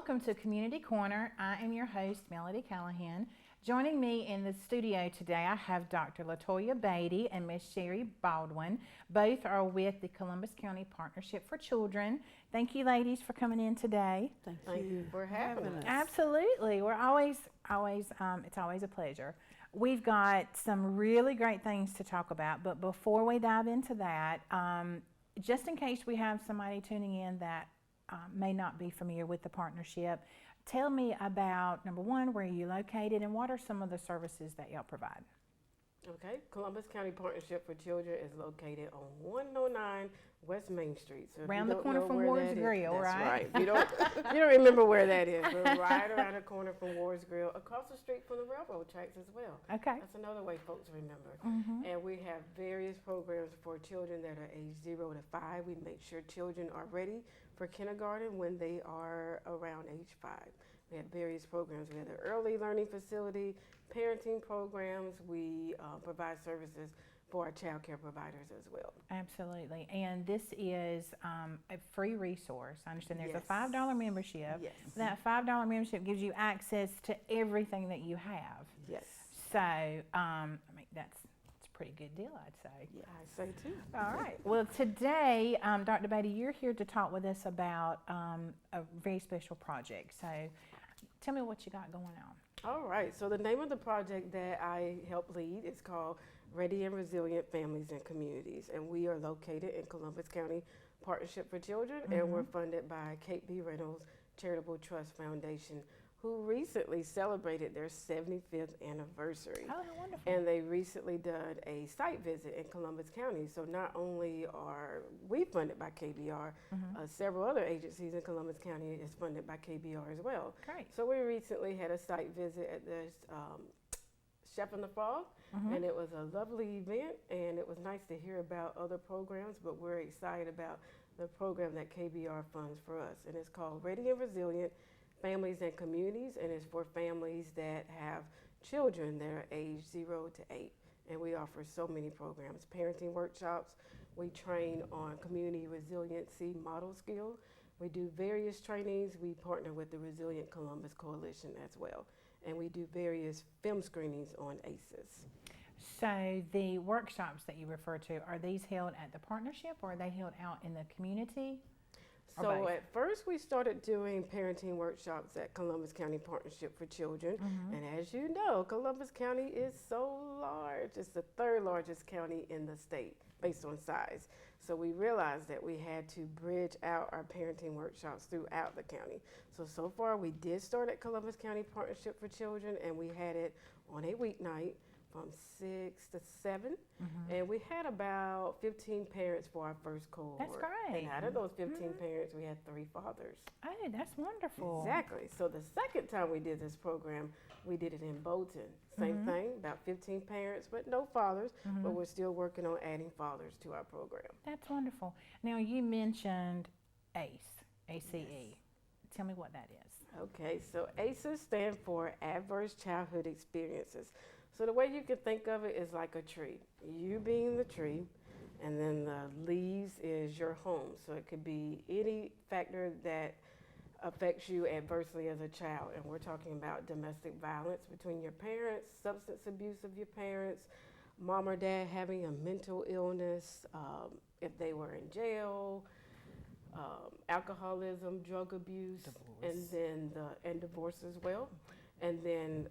welcome to Community Corner. I am your host, Melody Callihan. Joining me in the studio today, I have Dr. Latoya Beatty and Miss Sherry Baldwin. Both are with the Columbus County Partnership for Children. Thank you, ladies, for coming in today. Thank you for having us. Absolutely. We're it's always a pleasure. We've got some really great things to talk about, but before we dive into that, just in case we have somebody tuning in that may not be familiar with the partnership, tell me about, number one, where are you located and what are some of the services that y'all provide? Okay, Columbus County Partnership for Children is located on 109 West Main Street. So around the corner from Ward's Grill, right? That's right. You don't remember where that is. We're right around the corner from Ward's Grill, across the street from the railroad tracks as well. Okay. That's another way folks remember. Mm-hmm. And we have various programs for children that are age 0 to 5. We make sure children are ready for kindergarten when they are around age 5. We have various programs. We have the early learning facility, parenting programs. We provide services for our child care providers as well. Absolutely. And this is a free resource. I understand there's Yes. a $5 membership. Yes. That $5 membership gives you access to everything that you have. Yes. So, I mean, that's a pretty good deal, I'd say. Yeah, I say too. All right. Well, today, Dr. Beatty, you're here to talk with us about a very special project. So, tell me what you got going on. All right. So the name of the project that I help lead is called Ready and Resilient Families and Communities, and we are located in Columbus County Partnership for Children, and we're funded by Kate B. Reynolds Charitable Trust Foundation, who recently celebrated their 75th anniversary. Oh, how wonderful. And they recently did a site visit in Columbus County. So not only are we funded by KBR, several other agencies in Columbus County is funded by KBR as well. Great. So we recently had a site visit at this Chef and the Frog, and it was a lovely event, and it was nice to hear about other programs, but we're excited about the program that KBR funds for us, and it's called Ready and Resilient Families and Communities, and it's for families that have children that are age 0 to 8. And we offer so many programs, parenting workshops. We train on community resiliency model skills. We do various trainings. We partner with the Resilient Columbus Coalition as well. And we do various film screenings on ACEs. So the workshops that you refer to, are these held at the partnership or are they held out in the community? So at first we started doing parenting workshops at Columbus County Partnership for Children. And as you know, Columbus County is so large. It's the 3rd largest county in the state based on size. So we realized that we had to bridge out our parenting workshops throughout the county. So far we did start at Columbus County Partnership for Children, and we had it on a weeknight from 6 to 7, and we had about 15 parents for our first cohort. That's great. And out of those 15 parents, we had 3 fathers. Oh, that's wonderful. Exactly. So the second time we did this program, we did it in Bolton. Same thing, about 15 parents, but no fathers, but we're still working on adding fathers to our program. That's wonderful. Now, you mentioned ACE. Yes. Tell me what that is. Okay, so ACEs stand for Adverse Childhood Experiences. So the way you can think of it is like a tree. You being the tree, and then the leaves is your home. So it could be any factor that affects you adversely as a child. And we're talking about domestic violence between your parents, substance abuse of your parents, mom or dad having a mental illness, if they were in jail, alcoholism, drug abuse, Divorce. and divorce as well. And then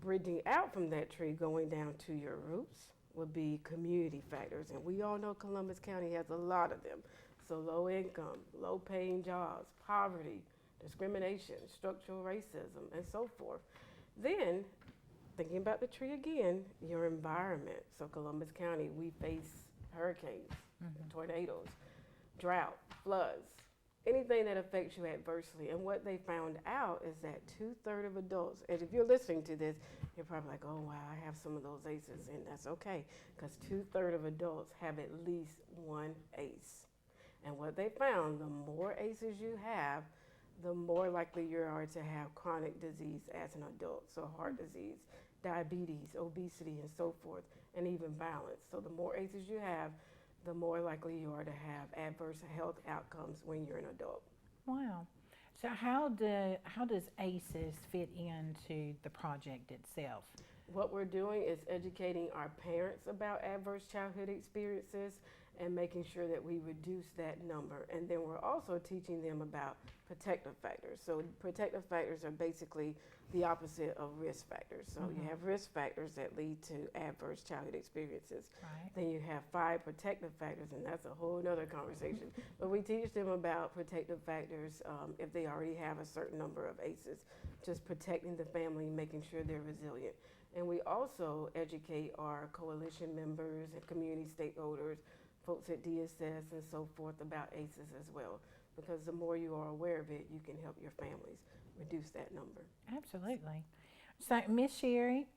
bridging out from that tree, going down to your roots, would be community factors. And we all know Columbus County has a lot of them. So low income, low paying jobs, poverty, discrimination, structural racism, and so forth. Then, thinking about the tree again, your environment. So Columbus County, we face hurricanes, tornadoes, drought, floods, anything that affects you adversely. And what they found out is that 2/3 of adults, and if you're listening to this, you're probably like, oh wow, I have some of those ACEs, and that's okay, because 2/3 of adults have at least one ACE. And what they found, the more ACEs you have, the more likely you are to have chronic disease as an adult. So heart disease, diabetes, obesity, and so forth, and even violence. So the more ACEs you have, the more likely you are to have adverse health outcomes when you're an adult. Wow. So how does ACEs fit into the project itself? What we're doing is educating our parents about adverse childhood experiences and making sure that we reduce that number. And then we're also teaching them about protective factors. So protective factors are basically the opposite of risk factors. So you have risk factors that lead to adverse childhood experiences. Right. Then you have 5 protective factors, and that's a whole other conversation. But we teach them about protective factors if they already have a certain number of ACEs, just protecting the family, making sure they're resilient. And we also educate our coalition members and community stakeholders, folks at DSS and so forth about ACEs as well. Because the more you are aware of it, you can help your families reduce that number. Absolutely. So, Miss Sherry,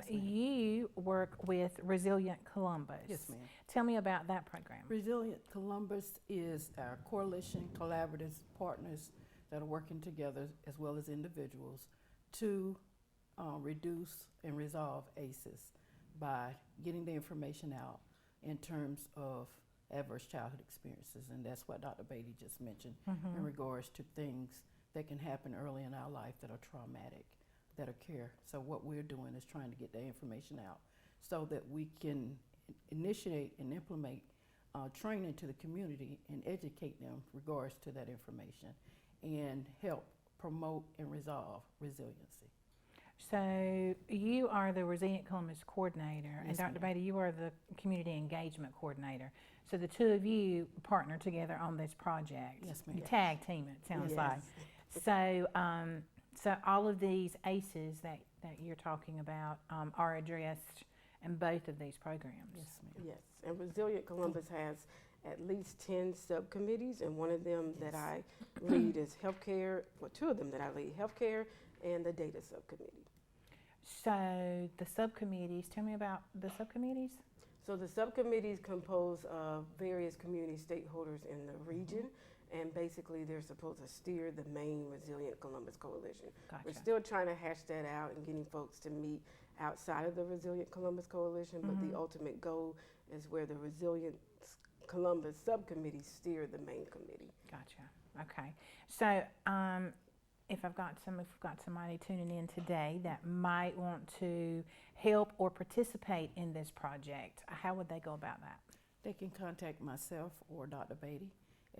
you work with Resilient Columbus. Yes, ma'am. Tell me about that program. Resilient Columbus is our coalition, collaborative partners that are working together as well as individuals to reduce and resolve ACEs by getting the information out in terms of adverse childhood experiences. And that's what Dr. Beatty just mentioned in regards to things that can happen early in our life that are traumatic, that occur. So what we're doing is trying to get that information out so that we can initiate and implement training to the community and educate them regards to that information and help promote and resolve resiliency. So, you are the Resilient Columbus coordinator, and Yes, Dr. ma'am. Beatty, you are the community engagement coordinator. So, the two of you partner together on this project. Yes, ma'am. You tag team, it sounds Yes. like. So, so all of these ACEs that you're talking about are addressed in both of these programs. Yes, ma'am. Yes, and Resilient Columbus has at least 10 subcommittees, and one of them that I lead is healthcare, well, 2 of them that I lead, healthcare and the data subcommittee. So, the subcommittees, tell me about the subcommittees. So the subcommittees compose of various community stakeholders in the region, and basically they're supposed to steer the main Resilient Columbus Coalition. We're Gotcha. still trying to hash that out and getting folks to meet outside of the Resilient Columbus Coalition, but the ultimate goal is where the Resilient Columbus subcommittees steer the main committee. Gotcha. Okay. So, if we've got somebody tuning in today that might want to help or participate in this project, how would they go about that? They can contact myself or Dr. Beatty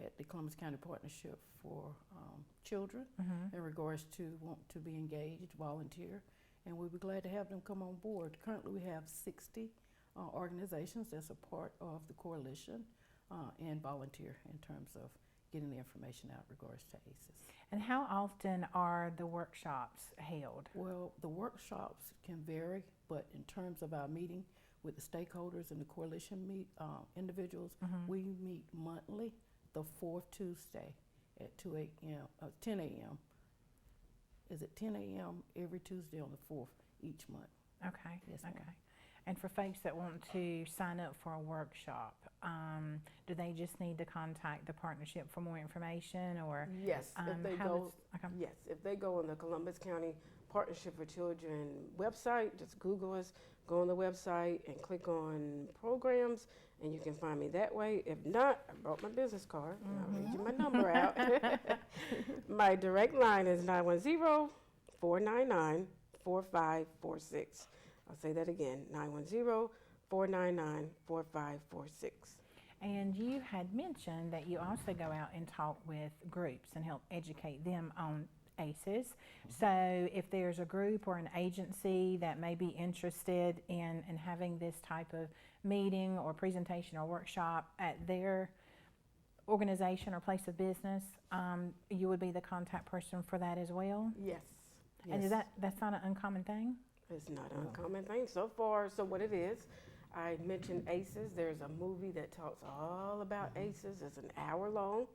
at the Columbus County Partnership for Children in regards to want to be engaged, volunteer, and we'll be glad to have them come on board. Currently, we have 60 organizations that's a part of the coalition and volunteer in terms of getting the information out regards to ACEs. And how often are the workshops held? Well, the workshops can vary, but in terms of our meeting with the stakeholders and the coalition individuals, we meet monthly, the 4th Tuesday at 10 a.m. Is it 10 a.m. every Tuesday on the 4th each month? Okay. Yes, ma'am. Okay. And for folks that want to sign up for a workshop, do they just need to contact the partnership for more information, or Yes, if they go, okay. yes, if they go on the Columbus County Partnership for Children website, just Google us, go on the website and click on programs, and you can find me that way. If not, I brought my business card, and I'll read you my number out. My direct line is 910-499-4546. I'll say that again, 910-499-4546. And you had mentioned that you also go out and talk with groups and help educate them on ACEs. So if there's a group or an agency that may be interested in having this type of meeting or presentation or workshop at their organization or place of business, you would be the contact person for that as well? Yes. And is that's not an uncommon thing? It's not an uncommon thing so far. So what it is, I mentioned ACEs. There's a movie that talks all about ACEs. It's an hour long.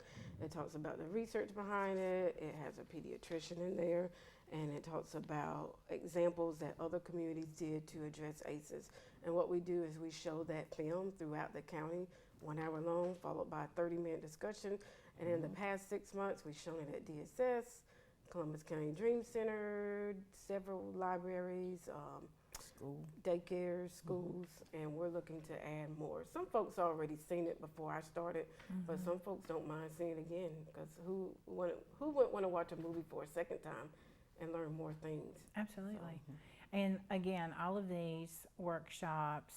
It talks about the research behind it. It has a pediatrician in there, and it talks about examples that other communities did to address ACEs. And what we do is we show that film throughout the county, 1 hour long, followed by a 30-minute discussion. And in the past 6 months, we've shown it at DSS, Columbus County Dream Center, several libraries, School. daycares, schools, and we're looking to add more. Some folks already seen it before I started, but some folks don't mind seeing it again, because who wouldn't want to watch a movie for a second time and learn more things? Absolutely. And again, all of these workshops,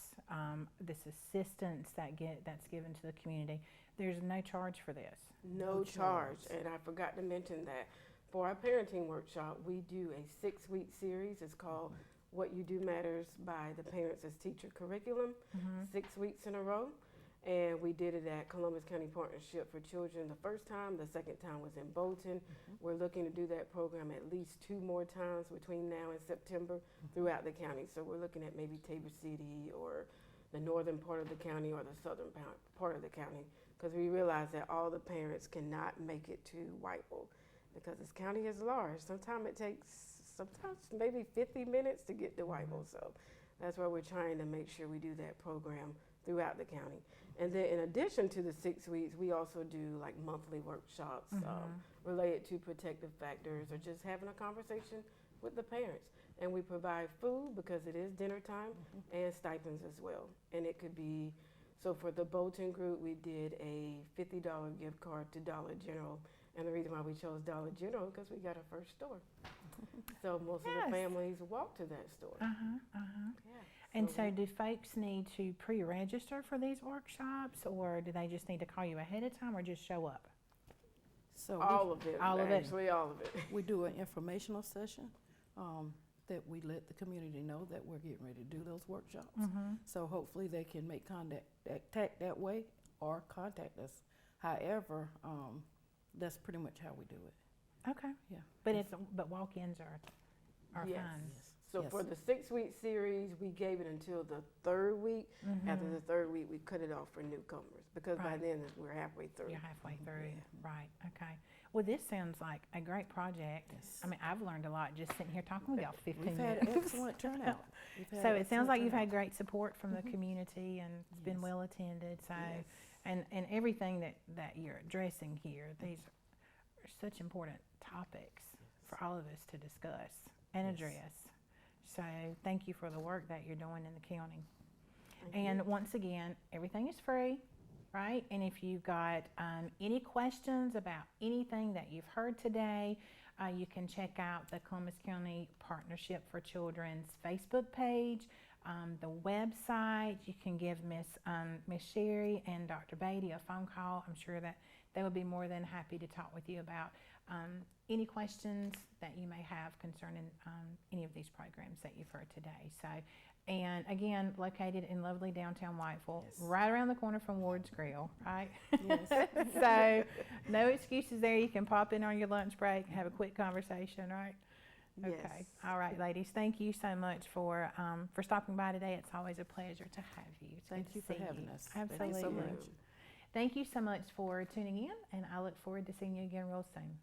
this assistance that's given to the community, there's no charge for this. No charge. And I forgot to mention that for our parenting workshop, we do a 6-week series. It's called What You Do Matters by the Parents as Teacher curriculum, 6 weeks in a row. And we did it at Columbus County Partnership for Children the first time. The second time was in Bolton. We're looking to do that program at least 2 more times between now and September throughout the county. So we're looking at maybe Tabor City or the northern part of the county or the southern part of the county, because we realize that all the parents cannot make it to Whiteville because this county is large. Sometimes it takes maybe 50 minutes to get to Whiteville. So that's why we're trying to make sure we do that program throughout the county. And then in addition to the 6 weeks, we also do like monthly workshops related to protective factors or just having a conversation with the parents. And we provide food because it is dinner time and stipends as well. And it could be, so for the Bolton group, we did a $50 gift card to Dollar General. And the reason why we chose Dollar General because we got our first store. So most of the families walk to that store. Yeah. And so do folks need to pre-register for these workshops, or do they just need to call you ahead of time or just show up? So all of it. All of it. Actually, all of it. we do an informational session that we let the community know that we're getting ready to do those workshops. So hopefully they can make contact that way or contact us. However, that's pretty much how we do it. Okay. Yeah. But walk-ins are Yes. fine. So Yes. for the 6-week series, we gave it until the 3rd week. After the 3rd week, we cut it off for newcomers because by Right. then we're halfway through. You're halfway through. Right. Okay. Well, this sounds like a great project. Yes. I mean, I've learned a lot just sitting here talking with y'all 15 We've had minutes. excellent turnout. So it sounds like you've had great support from the community and it's been Yes. well attended. So, Yes. and everything that you're addressing here, these are such important topics for all of us to discuss and Yes. address. So thank you for the work that you're doing in the county. Thank And you. once again, everything is free, right? And if you've got any questions about anything that you've heard today, you can check out the Columbus County Partnership for Children's Facebook page, the website. You can give Miss Sherry and Dr. Beatty a phone call. I'm sure that they would be more than happy to talk with you about any questions that you may have concerning any of these programs that you've heard today. So, and again, located in lovely downtown Whiteville, Yes. right around the corner from Ward's Grill, right? Yes. So, no excuses there. You can pop in on your lunch break and have a quick conversation, right? Okay. Yes. All right, ladies. Thank you so much for stopping by today. It's always a pleasure to have you. It's Thank good you to for see having you. us. Absolutely. Thank you so much. Thank you so much for tuning in, and I look forward to seeing you again real soon.